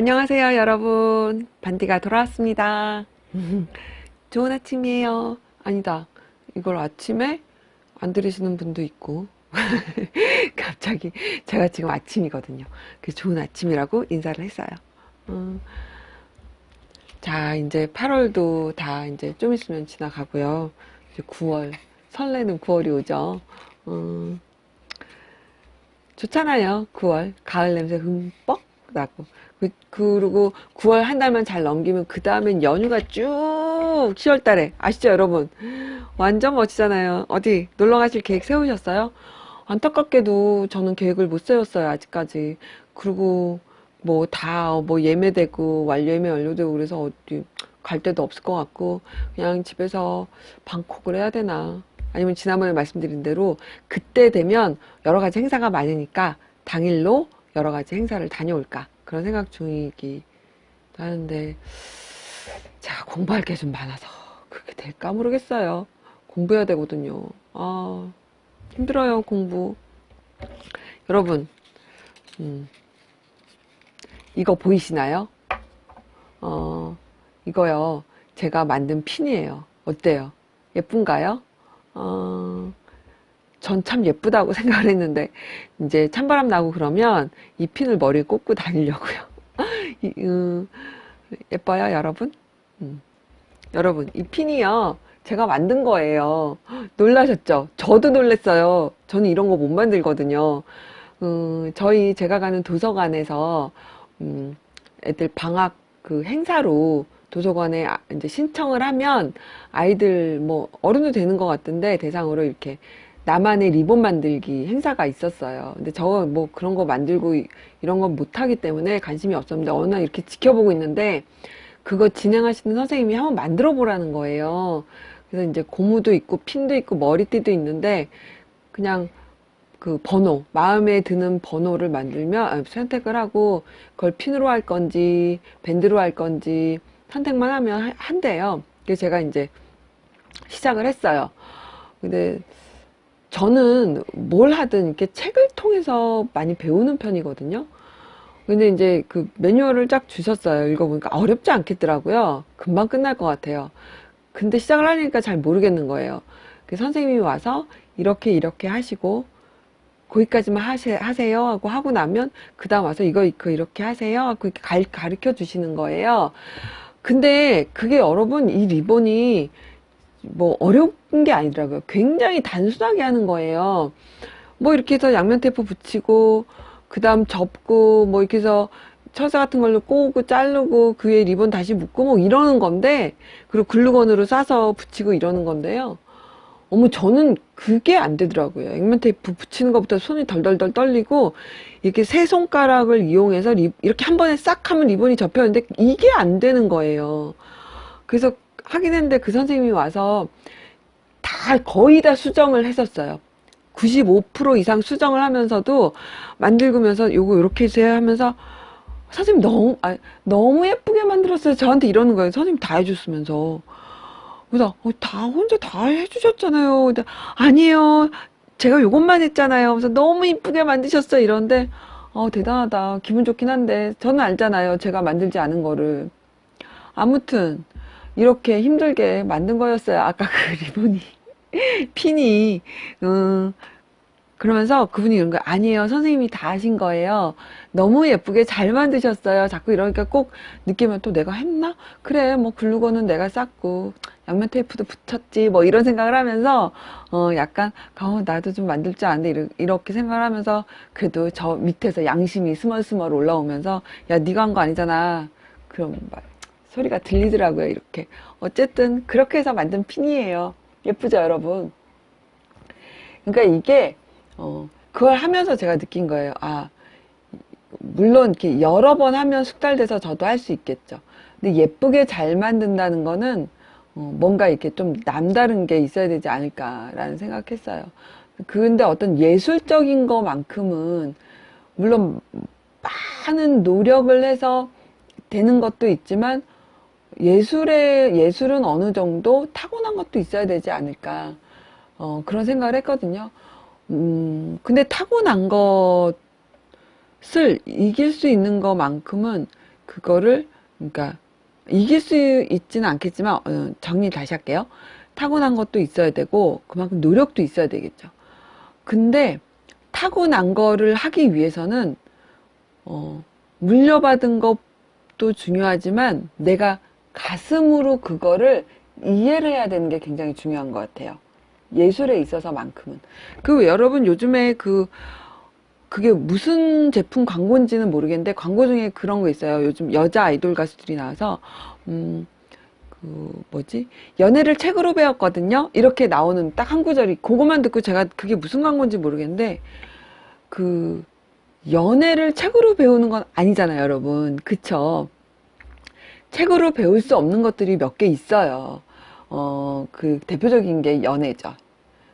안녕하세요, 여러분. 반디가 돌아왔습니다. 좋은 아침이에요. 아니다. 이걸 아침에 안 들으시는 분도 있고. 갑자기 제가 지금 아침이거든요. 그래서 좋은 아침이라고 인사를 했어요. 음, 자, 이제 8월도 다 이제 좀 있으면 지나가고요. 이제 9월, 설레는 9월이 오죠. 음, 좋잖아요. 9월. 가을 냄새 흠뻑 나고. 그리고 9월 한 달만 잘 넘기면 그 다음엔 연휴가 쭉 10월 달에. 아시죠, 여러분? 완전 멋지잖아요. 어디 놀러 가실 계획 세우셨어요? 안타깝게도 저는 계획을 못 세웠어요, 아직까지. 그리고 뭐 다 뭐 예매되고 예매 완료되고 그래서 어디 갈 데도 없을 것 같고 그냥 집에서 방콕을 해야 되나. 아니면 지난번에 말씀드린 대로 그때 되면 여러 가지 행사가 많으니까 당일로 여러 가지 행사를 다녀올까 그런 생각 중이기 하는데 제가 공부할 게 좀 많아서 그렇게 될까 모르겠어요. 공부해야 되거든요. 아, 힘들어요, 공부. 여러분, 음, 이거 보이시나요? 어, 이거요. 제가 만든 핀이에요. 어때요? 예쁜가요? 어, 전 참 예쁘다고 생각을 했는데, 이제 찬바람 나고 그러면 이 핀을 머리에 꽂고 다니려고요. 이, 예뻐요, 여러분? 음. 여러분, 이 핀이요. 제가 만든 거예요. 놀라셨죠? 저도 놀랐어요. 저는 이런 거 못 만들거든요. 제가 가는 도서관에서, 애들 방학 그 행사로 도서관에 이제 신청을 하면 아이들 뭐 어른도 되는 것 같은데 대상으로 이렇게 나만의 리본 만들기 행사가 있었어요. 근데 저 뭐 그런 거 만들고 이런 건 못하기 때문에 관심이 없었는데 어느 날 이렇게 지켜보고 있는데 그거 진행하시는 선생님이 한번 만들어 보라는 거예요. 그래서 이제 고무도 있고 핀도 있고 머리띠도 있는데 그냥 그 번호, 마음에 드는 번호를 선택을 하고 그걸 핀으로 할 건지 밴드로 할 건지 선택만 하면 한대요. 그래서 제가 이제 시작을 했어요. 근데 저는 뭘 하든 이렇게 책을 통해서 많이 배우는 편이거든요. 근데 이제 그 매뉴얼을 쫙 주셨어요. 읽어보니까 어렵지 않겠더라고요. 금방 끝날 것 같아요. 근데 시작을 하니까 잘 모르겠는 거예요. 그 선생님이 와서 이렇게 하시고 거기까지만 하세요 하고 하고 나면 그 다음 와서 이거 이렇게 하세요 하고 이렇게 가르쳐 주시는 거예요. 근데 그게 여러분 이 리본이 뭐 어려운 게 아니더라고요. 굉장히 단순하게 하는 거예요. 뭐 이렇게 해서 양면 테이프 붙이고 그 다음 접고 뭐 이렇게 해서 처세 같은 걸로 꼬고 자르고 그 위에 리본 다시 묶고 뭐 이러는 건데 그리고 글루건으로 싸서 붙이고 이러는 건데요. 어머, 저는 그게 안 되더라고요. 액면 테이프 붙이는 것부터 손이 덜덜덜 떨리고, 이렇게 세 손가락을 이용해서 이렇게 한 번에 싹 하면 리본이 접혔는데, 이게 안 되는 거예요. 그래서 하긴 했는데 그 선생님이 와서 거의 다 수정을 했었어요. 95% 이상 수정을 하면서도 만들면서 요거 이렇게 해주세요 하면서 선생님 너무 예쁘게 만들었어요. 저한테 이러는 거예요. 선생님 다 해줬으면서. 그래서 다 혼자 다 해주셨잖아요. 근데 아니에요. 제가 요것만 했잖아요. 그래서 너무 이쁘게 만드셨어요. 이런데 대단하다. 기분 좋긴 한데 저는 알잖아요. 제가 만들지 않은 거를. 아무튼 이렇게 힘들게 만든 거였어요. 아까 그 리본이 핀이 그러면서 그분이 이런 거 아니에요. 선생님이 다 하신 거예요. 너무 예쁘게 잘 만드셨어요. 자꾸 이러니까 꼭 느끼면 또 내가 했나? 그래, 뭐 글루건은 내가 쌌고 양면 테이프도 붙였지. 뭐 이런 생각을 하면서 약간 나도 좀 만들 줄 아는데 이렇게 생각을 하면서 그래도 저 밑에서 양심이 스멀스멀 올라오면서 야, 네가 한 거 아니잖아. 그럼 막 소리가 들리더라고요. 이렇게. 어쨌든 그렇게 해서 만든 핀이에요. 예쁘죠, 여러분? 그러니까 이게 그걸 하면서 제가 느낀 거예요. 아, 물론 이렇게 여러 번 하면 숙달돼서 저도 할 수 있겠죠. 근데 예쁘게 잘 만든다는 거는 뭔가 이렇게 좀 남다른 게 있어야 되지 않을까라는 생각했어요. 근데 어떤 예술적인 거만큼은 물론 많은 노력을 해서 되는 것도 있지만 예술은 어느 정도 타고난 것도 있어야 되지 않을까. 그런 생각을 했거든요. 근데 타고난 것을 이길 수 있는 것만큼은 그거를, 그러니까, 이길 수 있지는 않겠지만, 정리 다시 할게요. 타고난 것도 있어야 되고, 그만큼 노력도 있어야 되겠죠. 근데, 타고난 거를 하기 위해서는, 물려받은 것도 중요하지만, 내가 가슴으로 그거를 이해를 해야 되는 게 굉장히 중요한 것 같아요. 예술에 있어서만큼은. 여러분 요즘에 그게 무슨 제품 광고인지는 모르겠는데, 광고 중에 그런 거 있어요. 요즘 여자 아이돌 가수들이 나와서, 뭐지? 연애를 책으로 배웠거든요? 이렇게 나오는 딱 한 구절이, 그것만 듣고 제가 그게 무슨 광고인지 모르겠는데, 연애를 책으로 배우는 건 아니잖아요, 여러분. 그쵸? 책으로 배울 수 없는 것들이 몇 개 있어요. 대표적인 게 연애죠.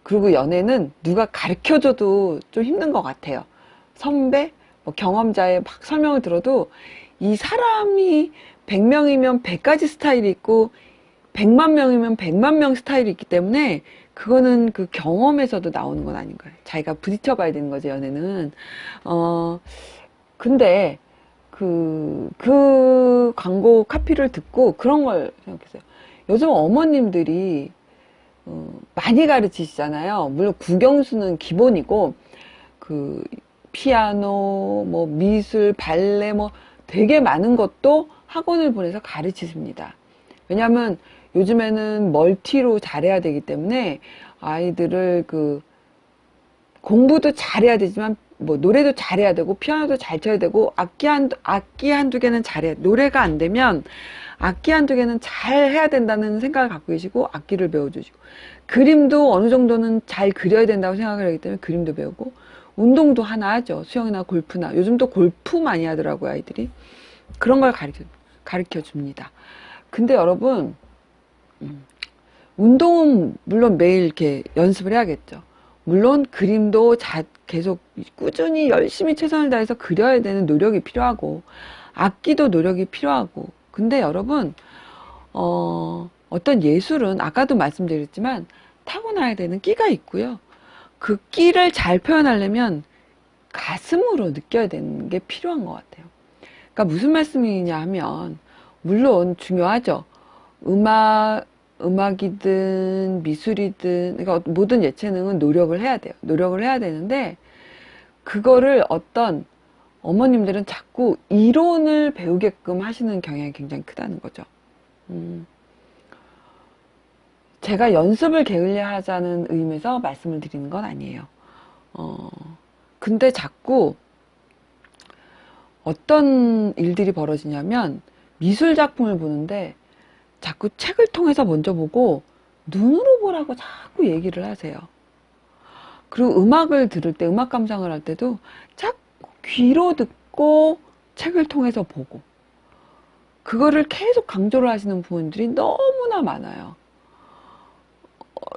그리고 연애는 누가 가르쳐줘도 좀 힘든 것 같아요. 선배, 뭐 경험자의 막 설명을 들어도 이 사람이 100명이면 100가지 스타일이 있고 100만 명이면 100만 명 스타일이 있기 때문에 그거는 그 경험에서도 나오는 건 아닌 거예요. 자기가 부딪혀 봐야 되는 거죠, 연애는. 근데 그 광고 카피를 듣고 그런 걸 생각했어요. 요즘 어머님들이 많이 가르치시잖아요. 물론 국영수는 기본이고 피아노, 뭐 미술, 발레 뭐 되게 많은 것도 학원을 보내서 가르치십니다. 왜냐하면 요즘에는 멀티로 잘해야 되기 때문에 아이들을 공부도 잘해야 되지만 뭐 노래도 잘해야 되고 피아노도 잘 쳐야 되고 악기 한두 개는 잘해야 돼. 노래가 안 되면 악기 한두 개는 잘 해야 된다는 생각을 갖고 계시고 악기를 배워주시고 그림도 어느 정도는 잘 그려야 된다고 생각을 하기 때문에 그림도 배우고 운동도 하나 하죠. 수영이나 골프나 요즘 또 골프 많이 하더라고요, 아이들이. 그런 걸 가르쳐 줍니다. 근데 여러분 운동은 물론 매일 이렇게 연습을 해야겠죠. 물론 그림도 계속 꾸준히 열심히 최선을 다해서 그려야 되는 노력이 필요하고 악기도 노력이 필요하고 근데 여러분 어떤 예술은 아까도 말씀드렸지만 타고나야 되는 끼가 있고요. 그 끼를 잘 표현하려면 가슴으로 느껴야 되는 게 필요한 것 같아요. 그러니까 무슨 말씀이냐 하면 물론 중요하죠. 음악이든 미술이든 그러니까 모든 예체능은 노력을 해야 돼요. 노력을 해야 되는데 그거를 어떤 어머님들은 자꾸 이론을 배우게끔 하시는 경향이 굉장히 크다는 거죠. 제가 연습을 게을리 하자는 의미에서 말씀을 드리는 건 아니에요. 근데 자꾸 어떤 일들이 벌어지냐면 미술 작품을 보는데 자꾸 책을 통해서 먼저 보고 눈으로 보라고 자꾸 얘기를 하세요. 그리고 음악을 들을 때, 음악 감상을 할 때도 자꾸 귀로 듣고 책을 통해서 보고 그거를 계속 강조를 하시는 부분들이 너무나 많아요.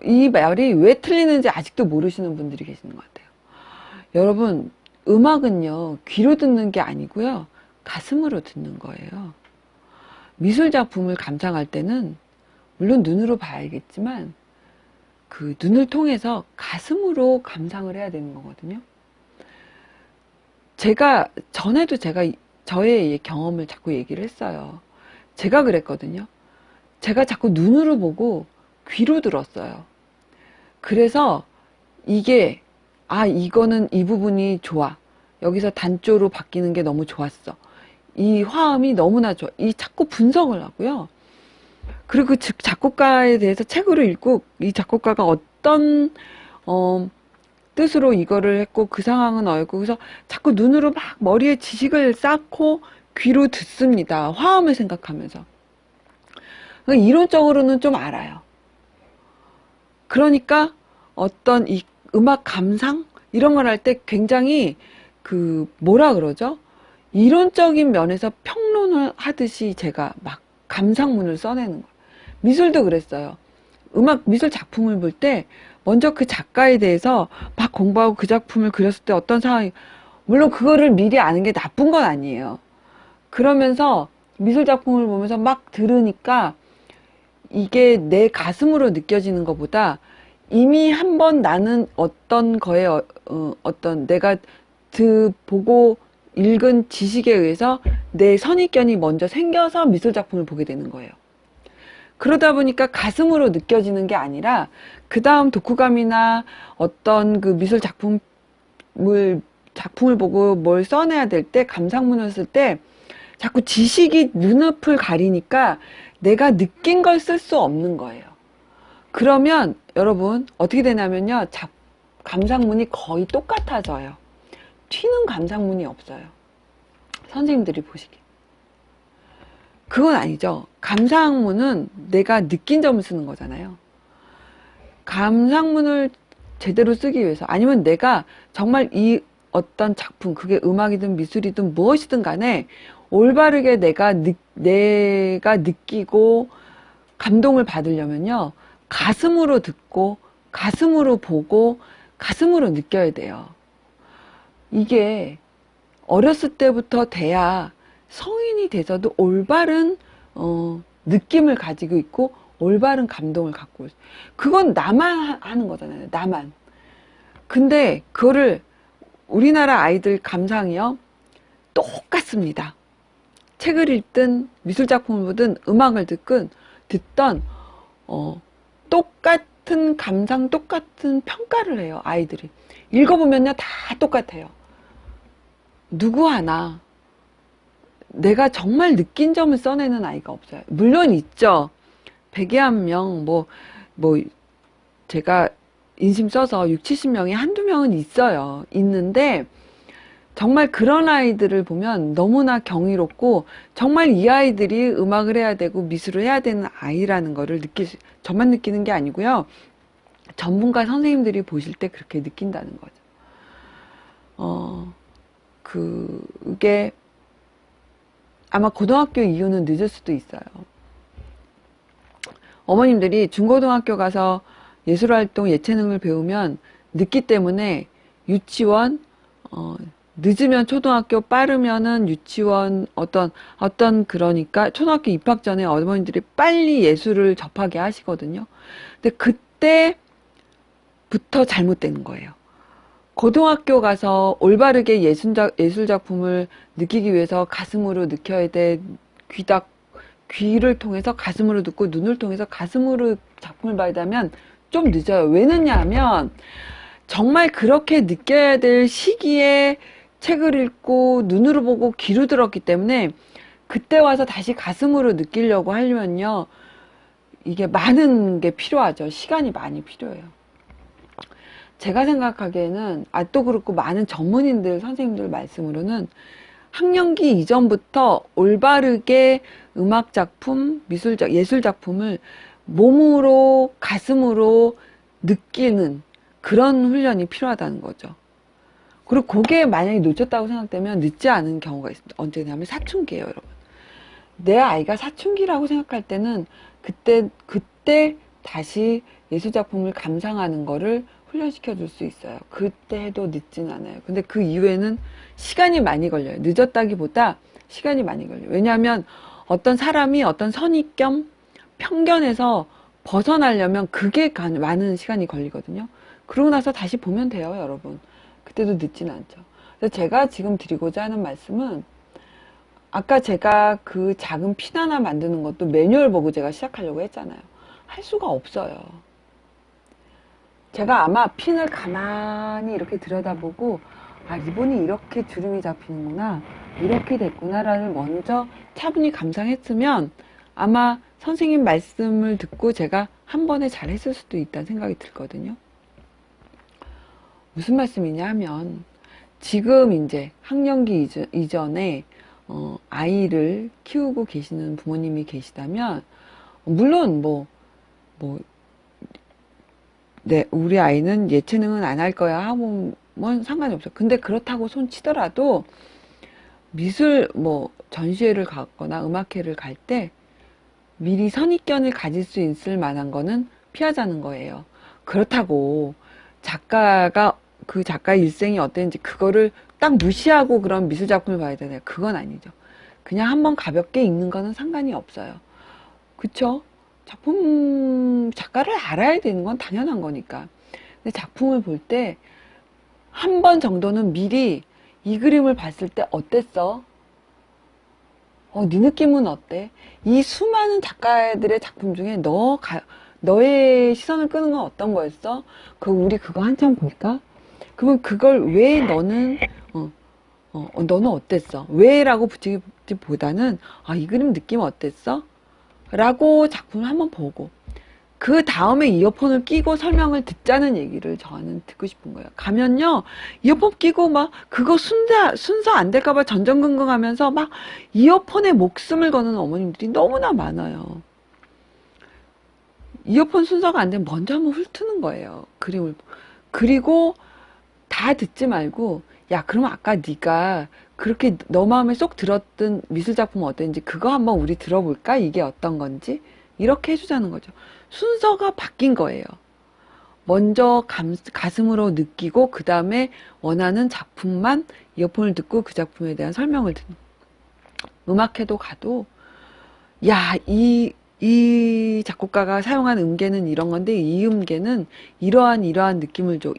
이 말이 왜 틀리는지 아직도 모르시는 분들이 계시는 것 같아요. 여러분, 음악은요, 귀로 듣는 게 아니고요, 가슴으로 듣는 거예요. 미술 작품을 감상할 때는 물론 눈으로 봐야겠지만 그 눈을 통해서 가슴으로 감상을 해야 되는 거거든요. 전에도 제가 저의 경험을 자꾸 얘기를 했어요. 제가 그랬거든요. 제가 자꾸 눈으로 보고 귀로 들었어요. 그래서 이거는 이 부분이 좋아. 여기서 단조로 바뀌는 게 너무 좋았어. 이 화음이 너무나 좋아. 자꾸 분석을 하고요. 그리고 그 작곡가에 대해서 책으로 읽고 이 작곡가가 어떤 뜻으로 이거를 했고 그 상황은 어였고 그래서 자꾸 눈으로 막 머리에 지식을 쌓고 귀로 듣습니다. 화음을 생각하면서. 그러니까 이론적으로는 좀 알아요. 그러니까 어떤 이 음악 감상 이런 걸 할 때 굉장히 뭐라 그러죠? 이론적인 면에서 평론을 하듯이 제가 막 감상문을 써내는 거예요. 미술도 그랬어요. 미술 작품을 볼 때 먼저 그 작가에 대해서 막 공부하고 그 작품을 그렸을 때 어떤 상황이 물론 그거를 미리 아는 게 나쁜 건 아니에요. 그러면서 미술 작품을 보면서 막 들으니까 이게 내 가슴으로 느껴지는 것보다 이미 한번 나는 어떤 거에 어떤 내가 보고 읽은 지식에 의해서 내 선입견이 먼저 생겨서 미술 작품을 보게 되는 거예요. 그러다 보니까 가슴으로 느껴지는 게 아니라 그 다음 독후감이나 어떤 그 미술 작품을 보고 뭘 써내야 될 때, 감상문을 쓸 때 자꾸 지식이 눈앞을 가리니까 내가 느낀 걸 쓸 수 없는 거예요. 그러면 여러분 어떻게 되냐면요, 감상문이 거의 똑같아져요. 튀는 감상문이 없어요. 선생님들이 보시기에. 그건 아니죠. 감상문은 내가 느낀 점을 쓰는 거잖아요. 감상문을 제대로 쓰기 위해서, 아니면 내가 정말 이 어떤 작품, 그게 음악이든 미술이든 무엇이든 간에 올바르게 내가 느끼고 감동을 받으려면요, 가슴으로 듣고 가슴으로 보고 가슴으로 느껴야 돼요. 이게 어렸을 때부터 돼야 성인이 돼서도 올바른 느낌을 가지고 있고 올바른 감동을 갖고 있어요. 그건 나만 하는 거잖아요. 나만. 근데 그거를 우리나라 아이들 감상이요, 똑같습니다. 책을 읽든 미술작품을 보든 음악을 듣던 똑같은 감상, 똑같은 평가를 해요. 아이들이 읽어보면요 다 똑같아요. 누구 하나 내가 정말 느낀 점을 써내는 아이가 없어요. 물론 있죠. 100에 1명, 제가 인심 써서 6, 70명이 한두 명은 있어요. 있는데 정말 그런 아이들을 보면 너무나 경이롭고, 정말 이 아이들이 음악을 해야 되고 미술을 해야 되는 아이라는 거를 저만 느끼는 게 아니고요, 전문가 선생님들이 보실 때 그렇게 느낀다는 거죠. 그게 아마 고등학교 이후는 늦을 수도 있어요. 어머님들이 중고등학교 가서 예술활동, 예체능을 배우면 늦기 때문에 유치원, 늦으면 초등학교, 빠르면은 유치원, 그러니까 초등학교 입학 전에 어머님들이 빨리 예술을 접하게 하시거든요. 근데 그때부터 잘못된 거예요. 고등학교 가서 올바르게 예술작품을 느끼기 위해서 가슴으로 느껴야 돼. 귀를 통해서 가슴으로 듣고 눈을 통해서 가슴으로 작품을 봐야 되면 좀 늦어요. 왜 늦냐면 정말 그렇게 느껴야 될 시기에 책을 읽고 눈으로 보고 귀로 들었기 때문에 그때 와서 다시 가슴으로 느끼려고 하려면요, 이게 많은 게 필요하죠. 시간이 많이 필요해요. 제가 생각하기에는 또 그렇고 많은 전문인들, 선생님들 말씀으로는 학령기 이전부터 올바르게 음악작품, 예술작품을 몸으로, 가슴으로 느끼는 그런 훈련이 필요하다는 거죠. 그리고 그게 만약에 놓쳤다고 생각되면 늦지 않은 경우가 있습니다. 언제냐면 사춘기예요, 여러분. 내 아이가 사춘기라고 생각할 때는 그때 다시 예술작품을 감상하는 거를 훈련시켜 줄 수 있어요. 그때 해도 늦진 않아요. 근데 그 이후에는 시간이 많이 걸려요. 늦었다기보다 시간이 많이 걸려요. 왜냐하면 어떤 사람이 어떤 선입견, 편견에서 벗어나려면 그게 많은 시간이 걸리거든요. 그러고 나서 다시 보면 돼요, 여러분. 그때도 늦진 않죠. 그래서 제가 지금 드리고자 하는 말씀은, 아까 제가 그 작은 핀 하나 만드는 것도 매뉴얼 보고 제가 시작하려고 했잖아요. 할 수가 없어요. 제가 아마 핀을 가만히 이렇게 들여다보고, 리본이 이렇게 주름이 잡히는구나, 이렇게 됐구나를 먼저 차분히 감상했으면 아마 선생님 말씀을 듣고 제가 한 번에 잘 했을 수도 있다는 생각이 들거든요. 무슨 말씀이냐 하면, 지금 이제 학령기 이전에 아이를 키우고 계시는 부모님이 계시다면, 물론 우리 아이는 예체능은 안 할 거야 하면 상관이 없어. 근데 그렇다고 손 치더라도 미술 전시회를 가거나 음악회를 갈 때 미리 선입견을 가질 수 있을 만한 거는 피하자는 거예요. 그렇다고 그 작가의 일생이 어땠는지 그거를 딱 무시하고 그런 미술 작품을 봐야 되나요? 그건 아니죠. 그냥 한번 가볍게 읽는 거는 상관이 없어요. 그쵸? 작가를 알아야 되는 건 당연한 거니까. 근데 작품을 볼 때 한 번 정도는 미리 이 그림을 봤을 때 어땠어? 네 느낌은 어때? 이 수많은 작가들의 작품 중에 너의 시선을 끄는 건 어떤 거였어? 우리 그거 한참 볼까? 그러면 그걸 왜 너는, 너는 어땠어? 왜라고 붙이기보다는, 이 그림 느낌 어땠어? 라고 작품을 한번 보고, 그 다음에 이어폰을 끼고 설명을 듣자는 얘기를 저는 듣고 싶은 거예요. 가면요, 이어폰 끼고 막 그거 순서 안 될까봐 전전긍긍하면서 막 이어폰에 목숨을 거는 어머님들이 너무나 많아요. 이어폰 순서가 안 되면 먼저 한번 훑는 거예요. 그림을. 그리고 다 듣지 말고, 야, 그럼 아까 네가 그렇게 너 마음에 쏙 들었던 미술 작품 어땠는지 그거 한번 우리 들어볼까? 이게 어떤 건지? 이렇게 해주자는 거죠. 순서가 바뀐 거예요. 먼저 가슴으로 느끼고 그 다음에 원하는 작품만 이어폰을 듣고 그 작품에 대한 설명을 듣는. 음악회도 가도 야, 이 작곡가가 사용한 음계는 이런 건데 이 음계는 이러한 느낌을 줘.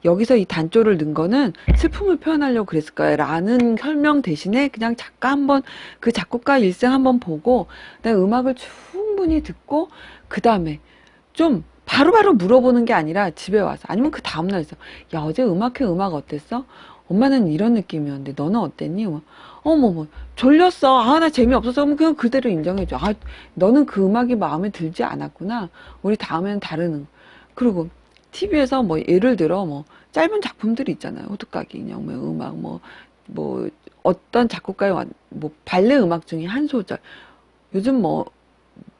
여기서 이 단조를 넣은 거는 슬픔을 표현하려고 그랬을 거야 라는 설명 대신에 그냥 작가 한번, 그 작곡가 일생 한번 보고 그다음에 음악을 충분히 듣고 그 다음에 좀 바로바로 물어보는 게 아니라 집에 와서, 아니면 그 다음날 있어. 야, 어제 음악회 음악 어땠어? 엄마는 이런 느낌이었는데 너는 어땠니? 뭐 졸렸어. 나 재미없어서. 그럼 그냥 그대로 인정해줘. 너는 그 음악이 마음에 들지 않았구나. 우리 다음에는 다른 그리고 TV에서 뭐 예를 들어 뭐 짧은 작품들이 있잖아요. 호두까기 인형, 뭐 음악, 뭐 어떤 작곡가의 뭐 발레 음악 중에 한 소절. 요즘 뭐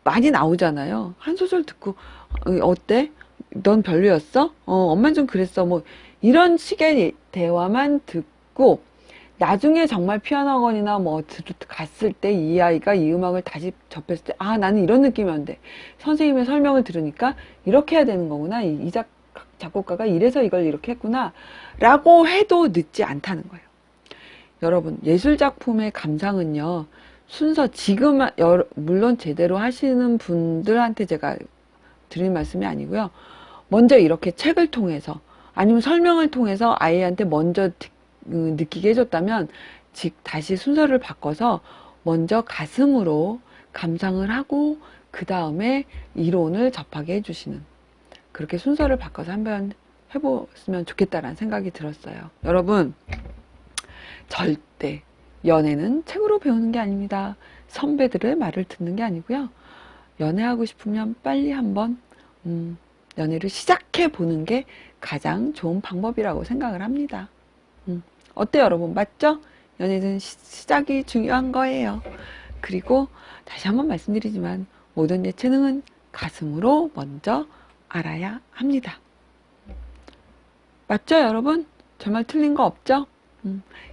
많이 나오잖아요. 한 소절 듣고 어때? 넌 별로였어? 엄마는 좀 그랬어. 뭐 이런 식의 대화만 듣고 나중에 정말 피아노학원이나 뭐 갔을 때 이 아이가 이 음악을 다시 접했을 때 나는 이런 느낌이었는데 선생님의 설명을 들으니까 이렇게 해야 되는 거구나. 이 작곡가가 이래서 이걸 이렇게 했구나 라고 해도 늦지 않다는 거예요. 여러분, 예술작품의 감상은요, 순서 지금 물론 제대로 하시는 분들한테 제가 드리는 말씀이 아니고요. 먼저 이렇게 책을 통해서 아니면 설명을 통해서 아이한테 먼저 느끼게 해줬다면 다시 순서를 바꿔서 먼저 가슴으로 감상을 하고 그 다음에 이론을 접하게 해주시는, 그렇게 순서를 바꿔서 한번 해보시면 좋겠다라는 생각이 들었어요. 여러분, 절대 연애는 책으로 배우는 게 아닙니다. 선배들의 말을 듣는 게 아니고요. 연애하고 싶으면 빨리 한번 연애를 시작해 보는 게 가장 좋은 방법이라고 생각을 합니다. 어때요, 여러분? 맞죠? 연애는 시작이 중요한 거예요. 그리고 다시 한번 말씀드리지만 모든 예체능은 가슴으로 먼저 알아야 합니다. 맞죠, 여러분? 정말 틀린 거 없죠?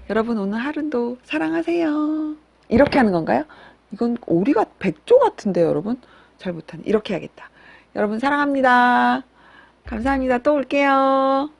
여러분, 오늘 하루도 사랑하세요. 이렇게 하는 건가요? 이건 오리가 백조 같은데요, 여러분? 잘 못하네. 이렇게 해야겠다. 여러분, 사랑합니다. 감사합니다. 또 올게요.